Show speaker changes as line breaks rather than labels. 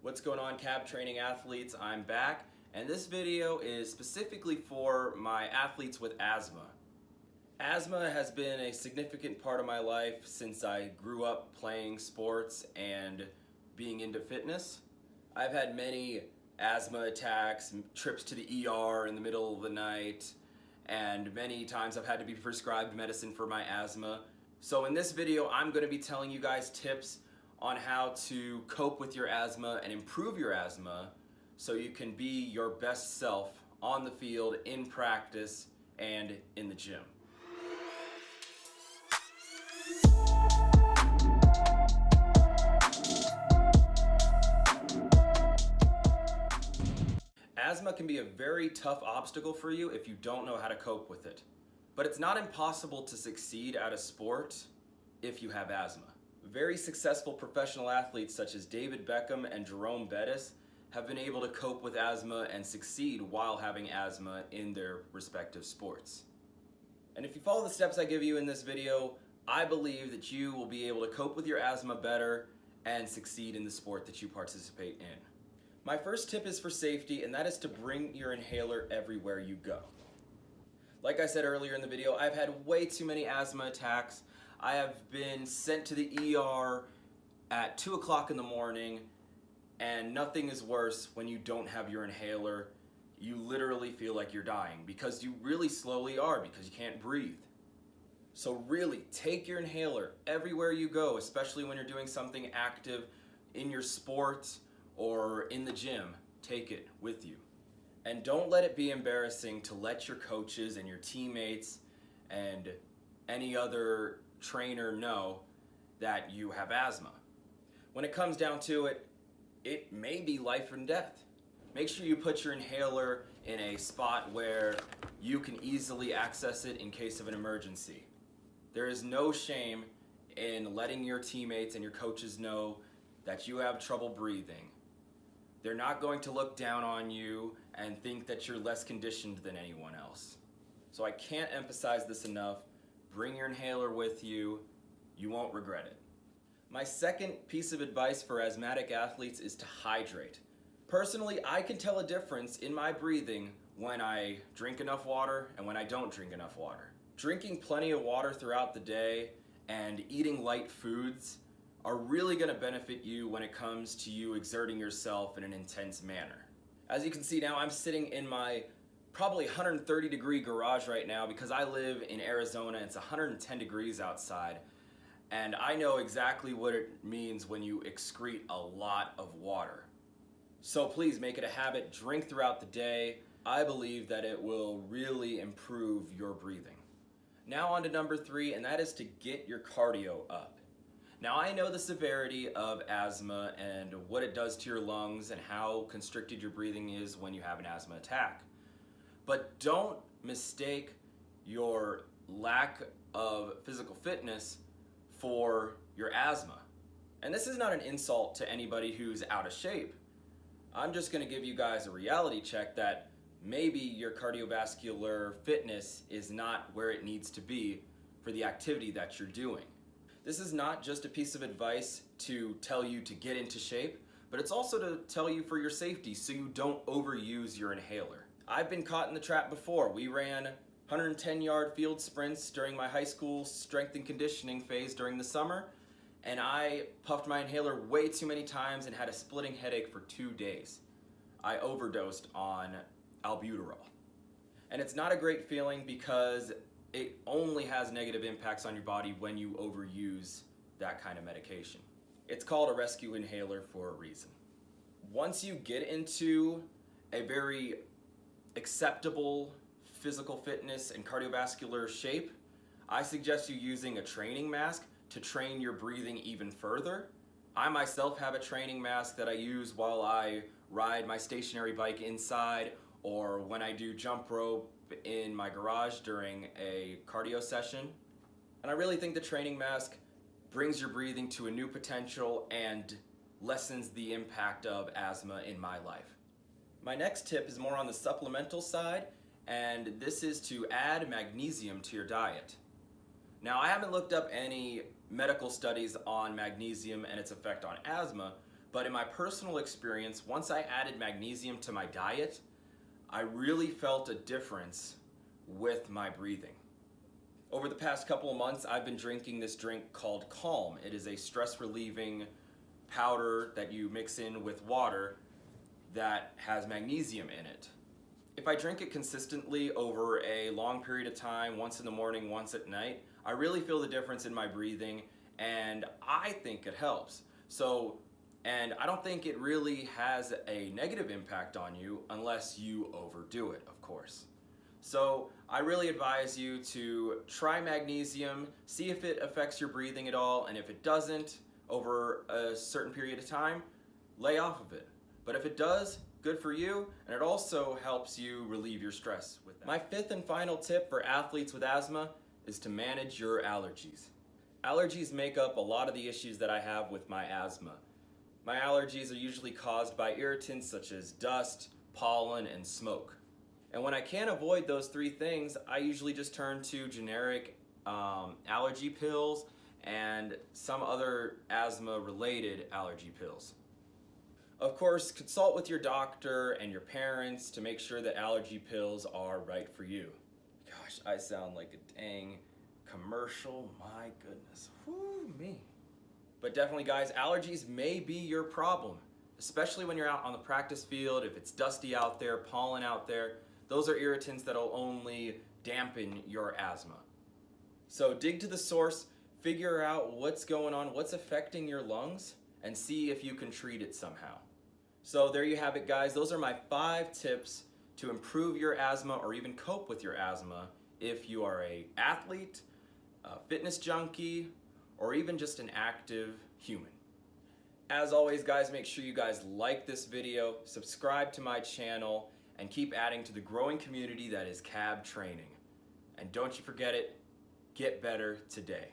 What's going on, cab training athletes? I'm back, and this video is specifically for my athletes with asthma. Asthma has been a significant part of my life since I grew up playing sports and being into fitness. I've had many asthma attacks, trips to the ER in the middle of the night, and many times I've had to be prescribed medicine for my asthma. So in this video, I'm going to be telling you guys tips on how to cope with your asthma and improve your asthma so you can be your best self on the field, in practice, and in the gym. Asthma can be a very tough obstacle for you if you don't know how to cope with it. But it's not impossible to succeed at a sport if you have asthma. Very successful professional athletes such as David Beckham and Jerome Bettis have been able to cope with asthma and succeed while having asthma in their respective sports. And if you follow the steps I give you in this video, I believe that you will be able to cope with your asthma better and succeed in the sport that you participate in. My first tip is for safety, and that is to bring your inhaler everywhere you go. Like I said earlier in the video, I've had way too many asthma attacks. I have been sent to the ER at 2 o'clock in the morning, and nothing is worse when you don't have your inhaler. You literally feel like you're dying because you really slowly are because you can't breathe. So really, take your inhaler everywhere you go, especially when you're doing something active in your sport or in the gym. Take it with you. And don't let it be embarrassing to let your coaches and your teammates and any other trainer know that you have asthma. When it comes down to it, it may be life and death. Make sure you put your inhaler in a spot where you can easily access it in case of an emergency. There is no shame in letting your teammates and your coaches know that you have trouble breathing. They're not going to look down on you and think that you're less conditioned than anyone else. So I can't emphasize this enough. Bring your inhaler with you. You won't regret it. My second piece of advice for asthmatic athletes is to hydrate. Personally, I can tell a difference in my breathing when I drink enough water and when I don't drink enough water. Drinking plenty of water throughout the day and eating light foods are really going to benefit you when it comes to you exerting yourself in an intense manner. As you can see now, I'm sitting in my probably 130 degree garage right now because I live in Arizona. It's 110 degrees outside, and I know exactly what it means when you excrete a lot of water. So please make it a habit, drink throughout the day. I believe that it will really improve your breathing. Now on to number 3, and that is to get your cardio up. Now I know the severity of asthma and what it does to your lungs and how constricted your breathing is when you have an asthma attack. But don't mistake your lack of physical fitness for your asthma. And this is not an insult to anybody who's out of shape. I'm just going to give you guys a reality check that maybe your cardiovascular fitness is not where it needs to be for the activity that you're doing. This is not just a piece of advice to tell you to get into shape, but it's also to tell you for your safety so you don't overuse your inhaler. I've been caught in the trap before. We ran 110-yard field sprints during my high school strength and conditioning phase during the summer, and I puffed my inhaler way too many times and had a splitting headache for 2 days. I overdosed on albuterol. And it's not a great feeling because it only has negative impacts on your body when you overuse that kind of medication. It's called a rescue inhaler for a reason. Once you get into a very acceptable physical fitness and cardiovascular shape, I suggest you using a training mask to train your breathing even further. I myself have a training mask that I use while I ride my stationary bike inside or when I do jump rope in my garage during a cardio session. And I really think the training mask brings your breathing to a new potential and lessens the impact of asthma in my life. My next tip is more on the supplemental side, and this is to add magnesium to your diet. Now, I haven't looked up any medical studies on magnesium and its effect on asthma, But in my personal experience, once I added magnesium to my diet, I really felt a difference with my breathing. Over the past couple of months, I've been drinking this drink called Calm. It is a stress-relieving powder that you mix in with water that has magnesium in it. If I drink it consistently over a long period of time, once in the morning, once at night, I really feel the difference in my breathing, and I think it helps. And I don't think it really has a negative impact on you unless you overdo it, of course. So I really advise you to try magnesium, see if it affects your breathing at all, and if it doesn't over a certain period of time, lay off of it. But if it does, good for you, and it also helps you relieve your stress with that. My fifth and final tip for athletes with asthma is to manage your allergies. Allergies make up a lot of the issues that I have with my asthma. My allergies are usually caused by irritants such as dust, pollen, and smoke. And when I can't avoid those three things, I usually just turn to generic allergy pills and some other asthma-related allergy pills. Of course, consult with your doctor and your parents to make sure that allergy pills are right for you. Gosh, I sound like a dang commercial, my goodness. Whoo, me. But definitely, guys, allergies may be your problem, especially when you're out on the practice field. If it's dusty out there, pollen out there, those are irritants that'll only dampen your asthma. So dig to the source, figure out what's going on, what's affecting your lungs, and see if you can treat it somehow. So there you have it, guys. Those are my 5 tips to improve your asthma or even cope with your asthma if you are an athlete, a fitness junkie, or even just an active human. As always, guys, make sure you guys like this video, subscribe to my channel, and keep adding to the growing community that is CAB training. And don't you forget it, get better today.